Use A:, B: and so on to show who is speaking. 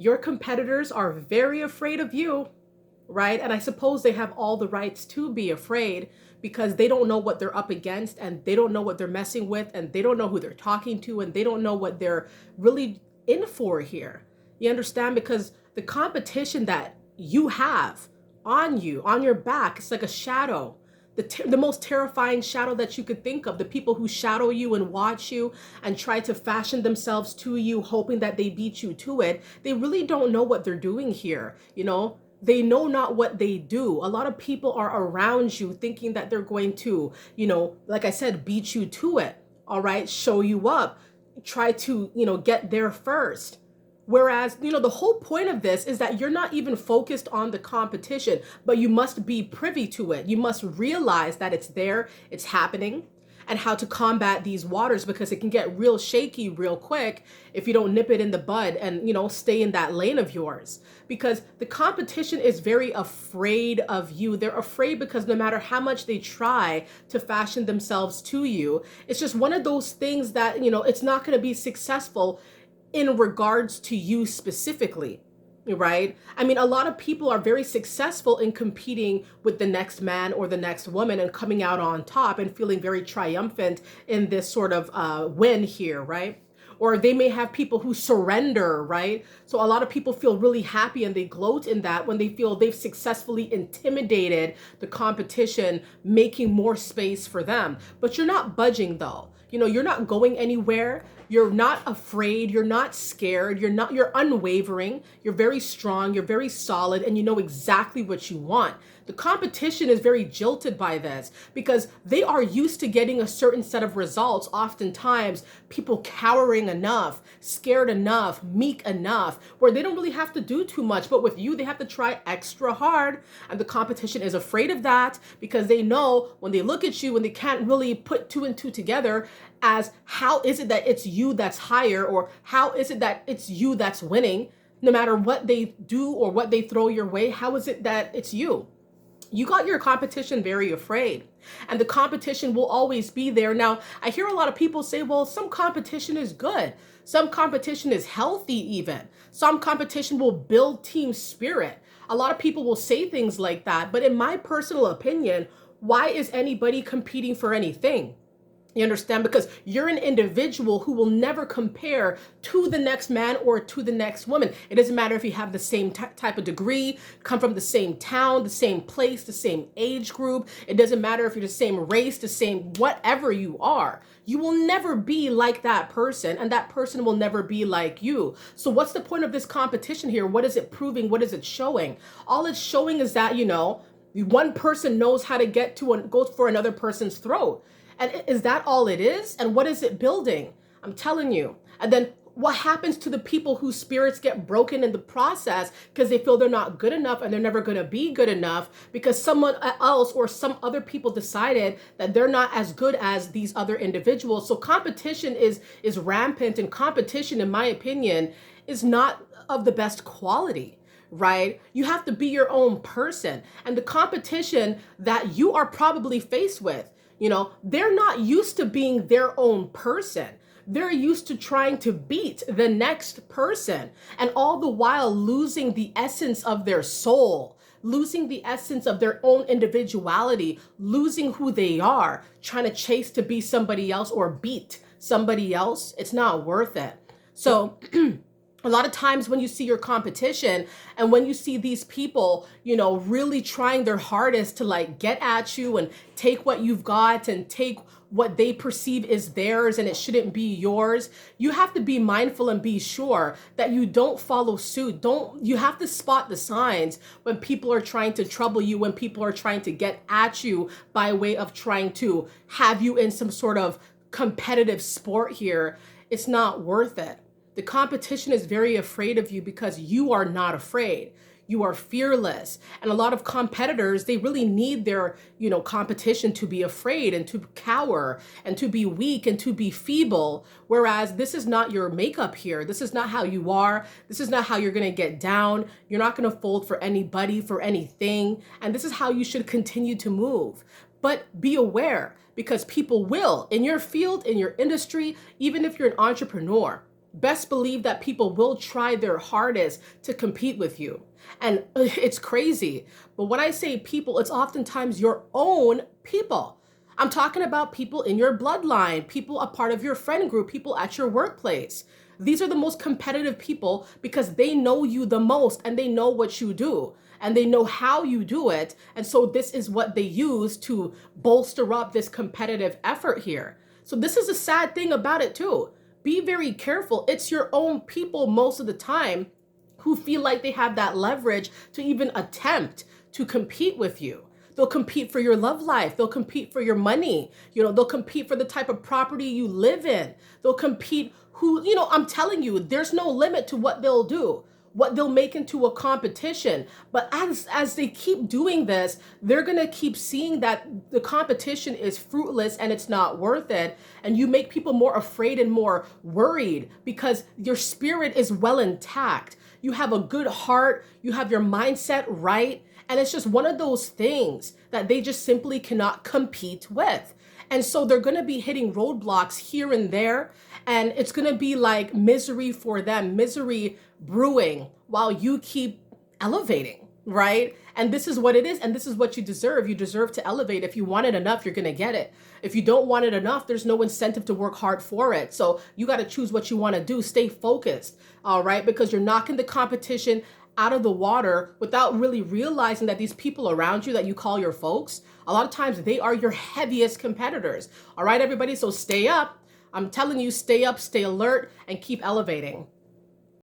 A: Your competitors are very afraid of you, right? And I suppose they have all the rights to be afraid because they don't know what they're up against and they don't know what they're messing with and they don't know who they're talking to and they don't know what they're really in for here. You understand? Because the competition that you have on you, on your back, it's like a shadow. The most terrifying shadow that you could think of, the people who shadow you and watch you and try to fashion themselves to you, hoping that they beat you to it, they really don't know what they're doing here. They know not what they do. A lot of people are around you thinking that they're going to, like I said, beat you to it, all right, show you up, try to, get there first. Whereas, the whole point of this is that you're not even focused on the competition, but you must be privy to it. You must realize that it's there, it's happening, and how to combat these waters because it can get real shaky real quick if you don't nip it in the bud and, stay in that lane of yours. Because the competition is very afraid of you. They're afraid because no matter how much they try to fashion themselves to you, it's just one of those things that, it's not going to be successful in regards to you specifically, right? I mean, a lot of people are very successful in competing with the next man or the next woman and coming out on top and feeling very triumphant in this sort of win here, right? Or they may have people who surrender, right? So a lot of people feel really happy and they gloat in that when they feel they've successfully intimidated the competition, making more space for them. But you're not budging though. You're not going anywhere. You're not afraid. You're not scared. You're unwavering. You're very strong. You're very solid and you know exactly what you want. The competition is very jilted by this because they are used to getting a certain set of results. Oftentimes, people cowering enough, scared enough, meek enough, where they don't really have to do too much. But with you, they have to try extra hard. And the competition is afraid of that because they know when they look at you and they can't really put two and two together as how is it that it's you that's higher or how is it that it's you that's winning? No matter what they do or what they throw your way, how is it that it's you? You got your competition very afraid, and the competition will always be there. Now, I hear a lot of people say, well, some competition is good. Some competition is healthy even. Some competition will build team spirit. A lot of people will say things like that, but in my personal opinion, why is anybody competing for anything? You understand? Because you're an individual who will never compare to the next man or to the next woman. It doesn't matter if you have the same type of degree, come from the same town, the same place, the same age group. It doesn't matter if you're the same race, the same whatever you are. You will never be like that person, and that person will never be like you. So what's the point of this competition here? What is it proving? What is it showing? All it's showing is that, one person knows how to get to and go for another person's throat. And is that all it is? And what is it building? I'm telling you. And then what happens to the people whose spirits get broken in the process because they feel they're not good enough and they're never going to be good enough because someone else or some other people decided that they're not as good as these other individuals. So competition is rampant, and competition, in my opinion, is not of the best quality. Right? You have to be your own person. And the competition that you are probably faced with, they're not used to being their own person. They're used to trying to beat the next person and all the while losing the essence of their soul, losing the essence of their own individuality, losing who they are, trying to chase to be somebody else or beat somebody else. It's not worth it. So, a lot of times when you see your competition and when you see these people, really trying their hardest to get at you and take what you've got and take what they perceive is theirs and it shouldn't be yours, you have to be mindful and be sure that you don't follow suit. You have to spot the signs when people are trying to trouble you, when people are trying to get at you by way of trying to have you in some sort of competitive sport here. It's not worth it. The competition is very afraid of you because you are not afraid. You are fearless. And a lot of competitors, they really need their, competition to be afraid and to cower and to be weak and to be feeble. Whereas this is not your makeup here. This is not how you are. This is not how you're going to get down. You're not going to fold for anybody, for anything. And this is how you should continue to move. But be aware because people will in your field, in your industry, even if you're an entrepreneur. best believe that people will try their hardest to compete with you. And it's crazy. But when I say people, it's oftentimes your own people. I'm talking about people in your bloodline, people a part of your friend group, people at your workplace. These are the most competitive people because they know you the most and they know what you do and they know how you do it. And so this is what they use to bolster up this competitive effort here. So this is a sad thing about it too. Be very careful. It's your own people most of the time who feel like they have that leverage to even attempt to compete with you. They'll compete for your love life. They'll compete for your money. They'll compete for the type of property you live in. They'll compete I'm telling you, there's no limit to what they'll do, what they'll make into a competition. But as they keep doing this, they're going to keep seeing that the competition is fruitless and it's not worth it. And you make people more afraid and more worried because your spirit is well intact. You have a good heart. You have your mindset right. And it's just one of those things that they just simply cannot compete with. And so they're going to be hitting roadblocks here and there. And it's going to be like misery for them, misery brewing while you keep elevating, right? And this is what it is. And this is what you deserve. You deserve to elevate. If you want it enough, you're going to get it. If you don't want it enough, there's no incentive to work hard for it. So you got to choose what you want to do. Stay focused, all right? Because you're knocking the competition out of the water without really realizing that these people around you that you call your folks, a lot of times they are your heaviest competitors. All right, everybody. So stay up. I'm telling you, stay up, stay alert, and keep elevating.